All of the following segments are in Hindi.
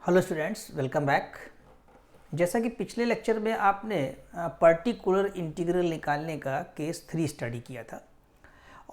Hello students, welcome back. जैसा कि पिछले लेक्चर में आपने पर्टिकुलर इंटीग्रल निकालने का केस 3 स्टडी किया था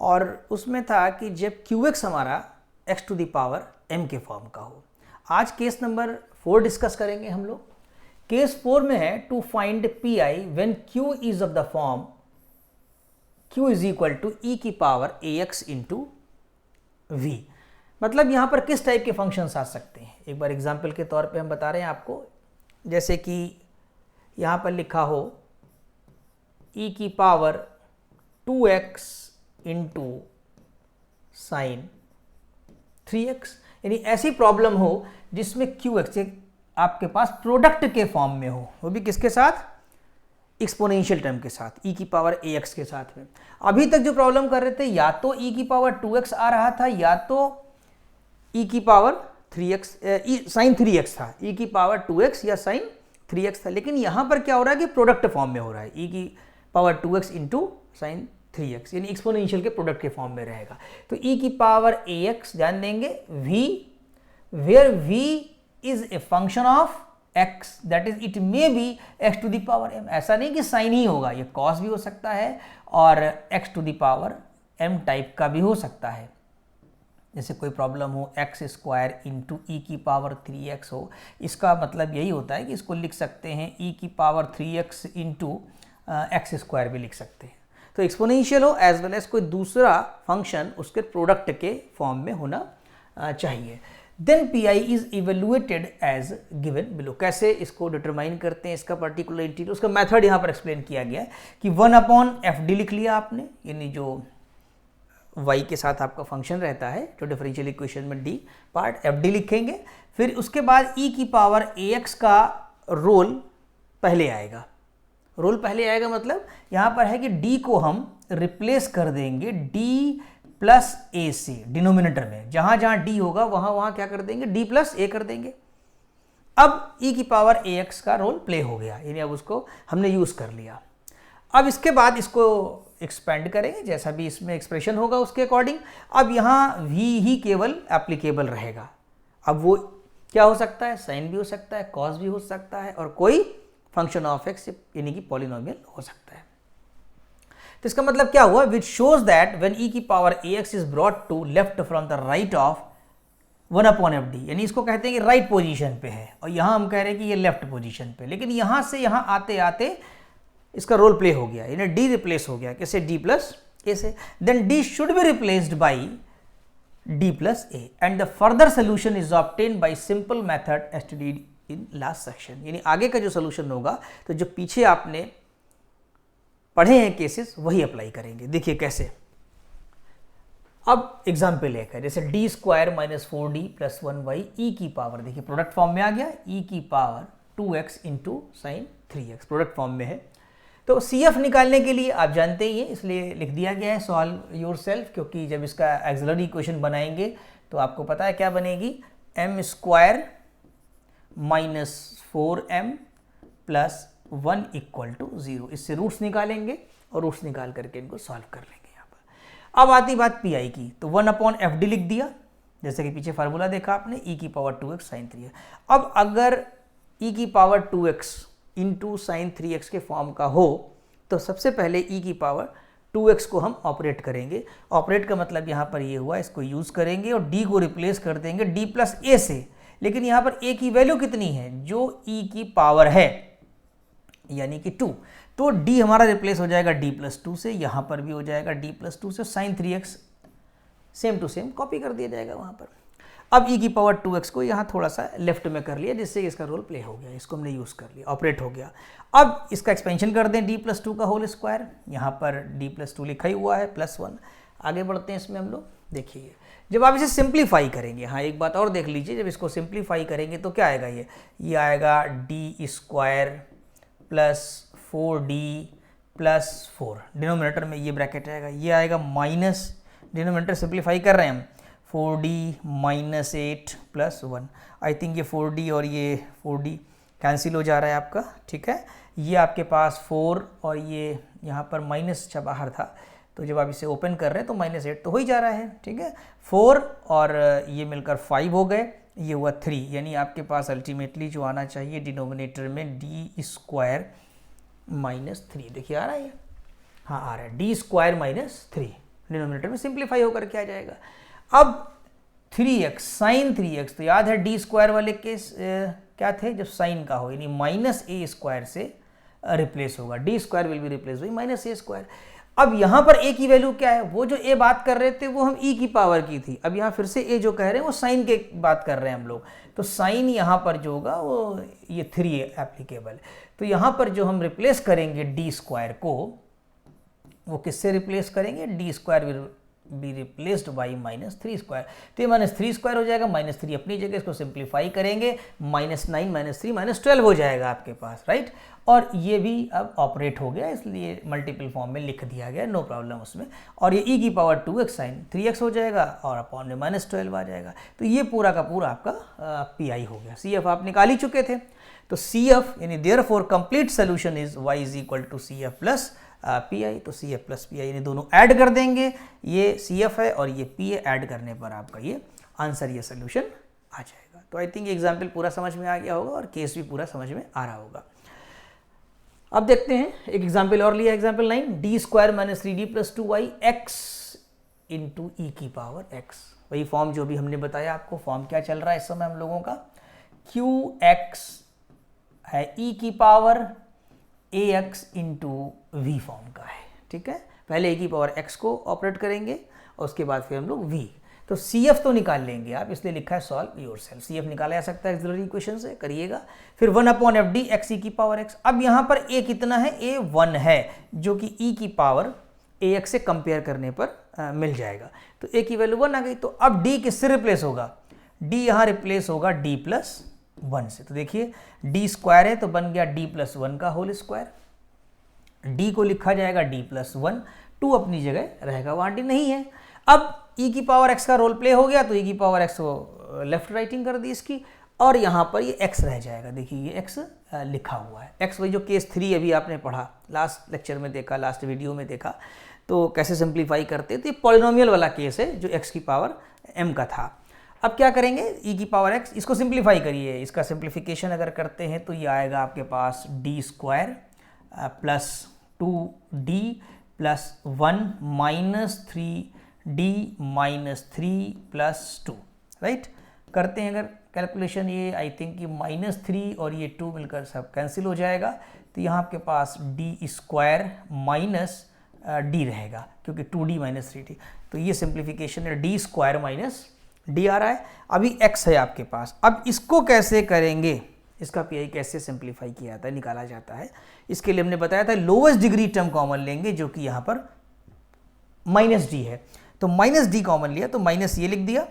और उसमें था कि जब QX हमारा x to the power m के फॉर्म का हो। आज केस नंबर 4 डिस्कस करेंगे हम लोग। केस 4 में है to find PI when Q is of the form Q is equal to e की पावर ax इंटू v। मतलब यहाँ पर किस टाइप के फंक्शंस आ सकते हैं, एक बार एग्जाम्पल के तौर पे हम बता रहे हैं आपको। जैसे कि यहाँ पर लिखा हो e की power 2x into sine 3x, यानी ऐसी प्रॉब्लम हो जिसमें QX आपके पास प्रोडक्ट के फॉर्म में हो, वो भी किसके साथ, एक्सपोनेंशियल टर्म के साथ, e की पावर ax के साथ में। अभी तक जो प्रॉब्लम कर रहे थे या तो e की पावर 2x आ रहा था या तो e की पावर 3x साइन 3x था, e की पावर 2x या साइन 3x था। लेकिन यहाँ पर क्या हो रहा है कि प्रोडक्ट फॉर्म में हो रहा है, e की power 2x into sine 3x, यानी एक्सपोनेंशियल के प्रोडक्ट के फॉर्म में रहेगा। तो e की पावर ax ध्यान देंगे v, where v is a function of x, that is it may be x to the power m। ऐसा नहीं कि साइन ही होगा, ये cos भी हो सकता है और x to the power m type का भी हो सकता है। जैसे कोई प्रॉब्लम हो x स्क्वायर इंटू ई की पावर 3x हो, इसका मतलब यही होता है कि इसको लिख सकते हैं e की power 3x into x square भी लिख सकते हैं। तो एक्सपोनेंशियल हो एज वेल एज कोई दूसरा फंक्शन उसके प्रोडक्ट के फॉर्म में होना चाहिए। Then PI is evaluated as given below. कैसे इसको डिटरमाइन करते हैं, इसका पर्टिकुलर इंटीग्रल, उसका मेथड यहाँ पर एक्सप्लेन किया गया है कि 1/FD लिख लिया आपने, यानी जो y के साथ आपका फंक्शन रहता है जो डिफरेंशियल इक्वेशन में d पार्ट FD लिखेंगे। फिर उसके बाद e की पावर ax का रोल पहले आएगा। रोल पहले आएगा मतलब यहाँ पर है कि d को हम रिप्लेस कर देंगे d प्लस a से डिनोमिनेटर में, जहाँ जहाँ d होगा वहाँ वहाँ क्या कर देंगे, d प्लस a कर देंगे। अब e की पावर ax का रोल प्ले हो गया, यानी अब उसको हमने यूज़ कर लिया। अब इसके बाद इसको एक्सपेंड करेंगे जैसा भी इसमें एक्सप्रेशन होगा उसके अकॉर्डिंग। अब यहाँ v ही केवल एप्लीकेबल रहेगा। अब वो क्या हो सकता है, साइन भी हो सकता है, कॉस भी हो सकता है और कोई फंक्शन ऑफ x यानी कि पॉलिनोमियल हो सकता है। तो इसका मतलब क्या हुआ, which shows that when e की power ax is brought to left from the right of 1/FD, यानी इसको कहते हैं कि राइट पोजीशन पे है और यहाँ हम कह रहे हैं कि ये लेफ्ट पोजीशन पे, लेकिन यहाँ से यहाँ आते आते इसका रोल प्ले हो गया, यानी d रिप्लेस हो गया, कैसे, d प्लस a से। Then d should be replaced by d plus a and the further solution is obtained by simple method studied in last section. यानी आगे का जो सोल्यूशन होगा तो जो पीछे आपने पढ़े हैं केसेस वही अप्लाई करेंगे। देखिए कैसे। अब एग्जाम्पल एक है, जैसे d square minus 4d plus 1y e की पावर, देखिए प्रोडक्ट फॉर्म में आ गया, e की power 2x into sine 3x product form में है। तो CF निकालने के लिए आप जानते ही हैं, इसलिए लिख दिया गया है सॉल्व योर सेल्फ, क्योंकि जब इसका एक्सिलरी इक्वेशन बनाएंगे तो आपको पता है क्या बनेगी, m square minus 4m plus 1 equal to 0। इससे रूट्स निकालेंगे और रूट्स निकाल करके इनको सॉल्व कर लेंगे। यहाँ पर अब आती बात PI की, तो 1/FD लिख दिया, जैसे कि पीछे फार्मूला देखा आपने, e की पावर 2x साइन 3x। अब अगर e की power 2x into sine 3x के फॉर्म का हो तो सबसे पहले e की पावर 2x को हम ऑपरेट करेंगे। ऑपरेट का मतलब यहाँ पर ये हुआ, इसको यूज़ करेंगे और d को रिप्लेस कर देंगे d प्लस a से। लेकिन यहाँ पर a की वैल्यू कितनी है, जो e की पावर है यानी कि 2, तो d हमारा रिप्लेस हो जाएगा d प्लस 2 से, यहाँ पर भी हो जाएगा d प्लस 2 से, sine 3x same to same copy कर दिया जाएगा वहाँ पर। अब e की पावर 2x को यहाँ थोड़ा सा लेफ्ट में कर लिया, जिससे इसका रोल प्ले हो गया, इसको हमने यूज़ कर लिया, ऑपरेट हो गया। अब इसका एक्सपेंशन कर दें d प्लस 2 का होल स्क्वायर, यहाँ पर d प्लस 2 लिखा ही हुआ है प्लस 1। आगे बढ़ते हैं इसमें हम लोग। देखिए जब आप इसे सिंप्लीफाई करेंगे, हाँ एक बात और देख लीजिए, जब इसको सिंप्लीफाई करेंगे तो क्या आएगा, ये आएगा d square plus 4d plus 4, denominator में ये ब्रैकेट आएगा, ये आएगा माइनस, डिनोमिनेटर सिंप्लीफाई कर रहे हैं हम, 4d minus 8 plus 1। I think ये 4d और ये 4d कैंसिल हो जा रहा है आपका, ठीक है। ये आपके पास 4 और ये यहाँ पर माइनस अच्छा बाहर था, तो जब आप इसे ओपन कर रहे हैं तो -8 तो हो ही जा रहा है, ठीक है। 4 और ये मिलकर 5 हो गए, ये हुआ 3, यानी आपके पास अल्टीमेटली जो आना चाहिए डिनोमिनेटर में डी स्क्वायर माइनस 3, देखिए आ रहा है ये, हाँ आ रहा है, डी स्क्वायर माइनस 3 डिनोमिनेटर में सिंप्लीफाई होकर क्या जाएगा। अब 3x साइन 3x, तो याद है डी स्क्वायर वाले केस क्या थे, जब साइन का हो यानी माइनस ए स्क्वायर से रिप्लेस होगा, D square will be replace by minus A square. अब यहाँ पर ए की वैल्यू क्या है, वो जो ए बात कर रहे थे वो हम ई की पावर की थी, अब यहाँ फिर से ए जो कह रहे हैं वो साइन के बात कर रहे हैं हम लोग, तो साइन यहाँ पर जो होगा वो ये 3 एप्लीकेबल। तो यहाँ पर जो हम रिप्लेस करेंगे डी स्क्वायर को, वो किससे रिप्लेस करेंगे, D square will be replaced by minus 3 square, तो ये माइनस 3 स्क्वायर हो जाएगा, माइनस 3 अपनी जगह, इसको सिंप्लीफाई करेंगे -9 -3 -12 हो जाएगा आपके पास, राइट। और ये भी अब ऑपरेट हो गया, इसलिए मल्टीपल फॉर्म में लिख दिया गया, नो प्रॉब्लम उसमें। और ये e की पावर 2x साइन 3x हो जाएगा और अपॉन में -12 आ जाएगा। तो ये पूरा का पूरा आपका पी हो गया। CF आप निकाल ही चुके थे, तो CF यानी therefore complete solution is y is equal to CF plus PI, तो CF प्लस PI यानी दोनों ऐड कर देंगे, ये CF है और ये PA ऐड करने पर आपका ये आंसर, ये सोल्यूशन आ जाएगा। तो आई थिंक एग्जाम्पल पूरा समझ में आ गया होगा और केस भी पूरा समझ में आ रहा होगा। अब देखते हैं एक एग्जाम्पल और लिया, example 9, D square minus 3d plus 2y x into e की पावर x, वही फॉर्म जो भी हमने बताया आपको। फॉर्म क्या चल रहा है इस समय हम लोगों का, qx है e की power ax into v form का है, ठीक है। पहले e की पावर x को ऑपरेट करेंगे और उसके बाद फिर हम लोग v, तो CF तो निकाल लेंगे आप, इसलिए लिखा है सॉल्व योरसेल्फ। CF निकाला जा सकता है एक्सिलरी इक्वेशन से, करिएगा। फिर 1/FD x e की पावर x, अब यहाँ पर a कितना है, a 1 है, जो कि e की पावर ax से कंपेयर करने पर मिल जाएगा। तो a की वैल्यू 1 आ गई, तो अब d किससे रिप्लेस होगा, d यहाँ रिप्लेस होगा d प्लस 1 से। तो देखिए d स्क्वायर है तो बन गया d प्लस 1 का होल स्क्वायर, d को लिखा जाएगा d प्लस 1, 2 अपनी जगह रहेगा, वहाँ d नहीं है। अब e की पावर x का रोल प्ले हो गया, तो e की पावर x को लेफ्ट राइटिंग कर दी इसकी, और यहाँ पर ये x रह जाएगा, देखिए ये x लिखा हुआ है। x वही जो केस 3 अभी आपने पढ़ा, लास्ट लेक्चर में देखा, लास्ट वीडियो में देखा, तो कैसे सिंप्लीफाई करते, तो ये पॉलिनोमियल वाला केस है जो x की पावर m का था। अब क्या करेंगे, e की पावर x, इसको सिंप्लीफाई करिए, इसका सिंप्लीफिकेशन अगर करते हैं तो ये आएगा आपके पास D square plus 2d plus 1 minus 3d minus 3 plus 2, right. करते हैं अगर कैलकुलेशन, ये आई थिंक ये -3 और ये 2 मिलकर सब कैंसिल हो जाएगा, तो यहाँ आपके पास डी स्क्वायर माइनस डी रहेगा, क्योंकि 2d माइनस 3d, तो ये सिंप्लीफिकेशन है, डी स्क्वायर माइनस डी आ रहा है। अभी x है आपके पास, अब इसको कैसे करेंगे, इसका पी कैसे सिंप्लीफाई किया जाता है, निकाला जाता है, इसके लिए हमने बताया था लोवेस्ट डिग्री टर्म कॉमन लेंगे, जो कि यहाँ पर -d है, तो -d कॉमन लिया, तो माइनस ये लिख दिया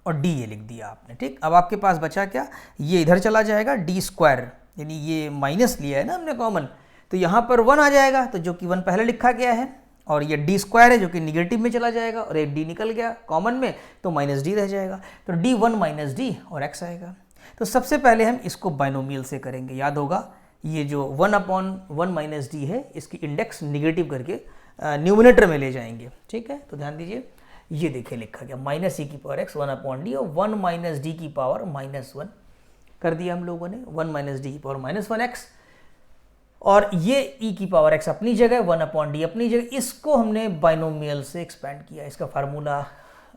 और d ये लिख दिया आपने, ठीक। अब आपके पास बचा क्या, ये इधर चला जाएगा, डी स्क्वायर यानी ये माइनस लिया है ना हमने कॉमन, तो यहाँ पर 1 आ जाएगा, तो जो कि 1 पहले लिखा गया है, और ये डी स्क्वायर है जो कि निगेटिव में चला जाएगा, और एक d निकल गया कॉमन में, तो -d रह जाएगा, तो d1 माइनस d और x आएगा। तो सबसे पहले हम इसको बाइनोमियल से करेंगे, याद होगा ये जो 1/1 माइनस डी है, इसकी इंडेक्स निगेटिव करके न्यूमिनेटर में ले जाएंगे, ठीक है। तो ध्यान दीजिए, ये देखिए लिखा गया -e की पावर x 1/d और 1 माइनस डी की पावर -1 कर दिया हम लोगों ने, 1 माइनस डी की पावर -1x, और ये e की पावर x अपनी जगह, 1/d अपनी जगह, इसको हमने बाइनोमियल से एक्सपेंड किया। इसका फार्मूला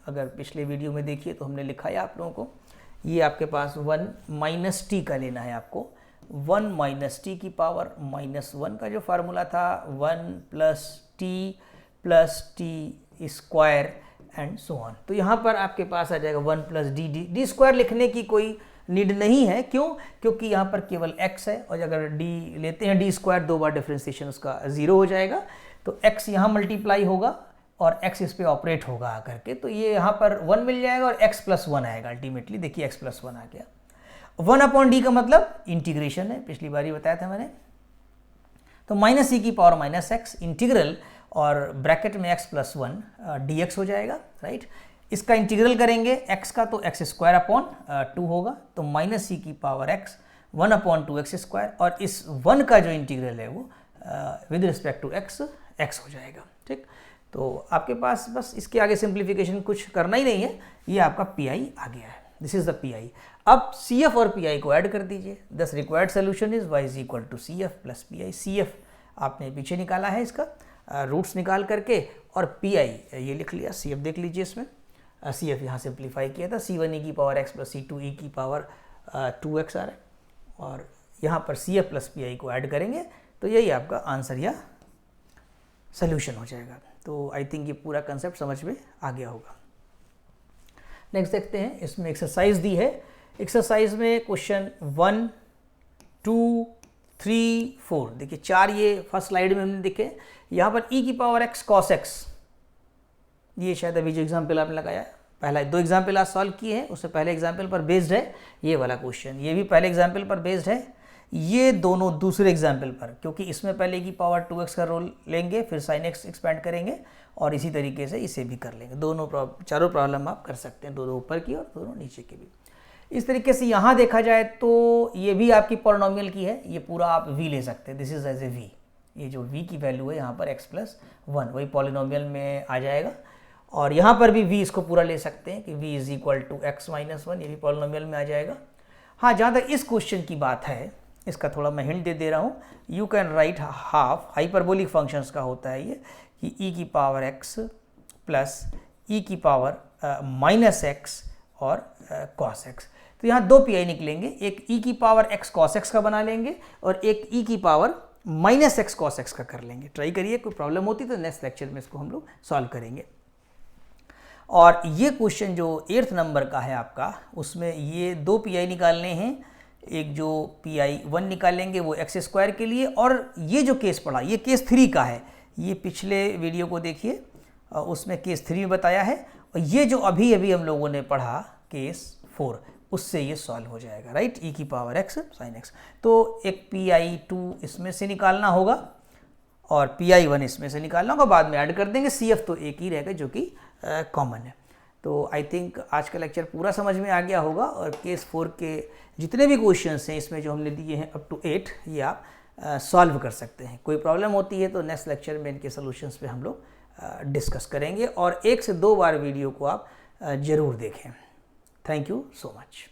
अगर पिछले वीडियो में देखिए तो हमने लिखा है आप लोगों को, ये आपके पास 1 माइनस टी का लेना है आपको, 1 माइनस टी की पावर -1 का जो फार्मूला था, 1 plus T square and so on. तो यहाँ पर आपके पास आ जाएगा 1 प्लस डी स्क्वायर लिखने की कोई नीड नहीं है, क्यों, क्योंकि यहाँ पर केवल x है, और अगर d लेते हैं डी स्क्वायर, 2 बार डिफ्रेंसिएशन उसका 0 हो जाएगा, तो x यहाँ मल्टीप्लाई होगा और x इस पे ऑपरेट होगा आकर के, तो ये यहाँ पर 1 मिल जाएगा और x प्लस 1 आएगा अल्टीमेटली, देखिए x प्लस 1 आ गया। 1/d का मतलब इंटीग्रेशन है, पिछली बार ही बताया था मैंने, तो -e की पावर -x इंटीग्रल, और ब्रैकेट में x प्लस 1 dx हो जाएगा, राइट। इसका इंटीग्रल करेंगे x का, तो x स्क्वायर अपॉन 2 होगा, तो -e की पावर x 1/2x स्क्वायर, और इस 1 का जो इंटीग्रल है वो विद रिस्पेक्ट टू x हो जाएगा, ठीक। तो आपके पास बस इसके आगे सिंप्लीफिकेशन कुछ करना ही नहीं है, ये आपका पी आ गया है। This is the P I. अब सी एफ और पी आई को ऐड कर दीजिए, thus required solution is y is equal to C F plus P I. C F आपने पीछे निकाला है इसका रूट्स निकाल करके, और पी आई ये लिख लिया, सी एफ देख लीजिए इसमें, सी एफ यहाँ सिंप्लीफाई किया था, सी वन ई की power x plus C two e की पावर 2x आ रहा है, और यहाँ पर C F plus P I को ऐड करेंगे तो यही आपका आंसर या सोल्यूशन हो जाएगा। तो आई थिंक ये पूरा कंसेप्ट समझ में आ गया होगा। नेक्स्ट देखते हैं, इसमें एक्सरसाइज दी है। एक्सरसाइज में क्वेश्चन 1, 2, 3, 4 देखिए, 4 ये फर्स्ट स्लाइड में हमने देखे। यहाँ पर e की पावर x cos x, ये शायद अभी जो एग्जाम्पल आपने लगाया, पहला 2 एग्जाम्पल आज सॉल्व किए हैं, उससे पहले एग्जाम्पल पर बेस्ड है ये वाला क्वेश्चन, ये भी पहले एग्जाम्पल पर बेस्ड है, ये दोनों दूसरे एग्जाम्पल पर, क्योंकि इसमें पहले की पावर 2x का रोल लेंगे, फिर sin x एक्सपेंड करेंगे, और इसी तरीके से इसे भी कर लेंगे। दोनों चारों प्रॉब्लम आप कर सकते हैं, दोनों ऊपर की और दोनों नीचे की भी। इस तरीके से यहाँ देखा जाए तो ये भी आपकी पॉलिनोमियल की है, ये पूरा आप v ले सकते हैं, this is as a v। ये जो v की वैल्यू है यहाँ पर x प्लस 1 वही पॉलिनोमियल में आ जाएगा, और यहाँ पर भी v इसको पूरा ले सकते हैं कि v is equal to x minus 1, ये भी पॉलिनोमियल में आ जाएगा। हाँ, जहाँ तक इस क्वेश्चन की बात है, इसका थोड़ा मैं हिंट दे रहा हूँ, you can write half hyperbolic functions का होता है ये, कि e की पावर x प्लस e की पावर माइनस x और cos x। तो यहाँ 2 पी आई निकलेंगे, एक e की पावर x cos x का बना लेंगे और एक e की power minus x cos x का कर लेंगे। ट्राई करिए, कोई प्रॉब्लम होती तो नेक्स्ट लेक्चर में इसको हम लोग सॉल्व करेंगे। और ये क्वेश्चन जो 8th नंबर का है आपका, उसमें ये 2 पी आई निकालने हैं, एक जो पी आई 1 निकालेंगे वो एक्स स्क्वायर के लिए, और ये जो केस पढ़ा ये केस 3 का है, ये पिछले वीडियो को देखिए, उसमें केस 3 में बताया है, और ये जो अभी अभी हम लोगों ने पढ़ा केस 4, उससे ये सॉल्व हो जाएगा, राइट, e की पावर x sin x। तो एक पी आई 2 इसमें से निकालना होगा और पी आई 1 इसमें से निकालना होगा, बाद में ऐड कर देंगे, सी एफ तो एक ही रहेगा जो कि कॉमन है। तो आई थिंक आज का लेक्चर पूरा समझ में आ गया होगा, और केस 4 के जितने भी क्वेश्चंस हैं इसमें जो हमने दिए हैं अप टू 8, ये आप सॉल्व कर सकते हैं। कोई प्रॉब्लम होती है तो नेक्स्ट लेक्चर में इनके सॉल्यूशंस पे हम लोग डिस्कस करेंगे, और 1 से 2 बार वीडियो को आप ज़रूर देखें। Thank you so much.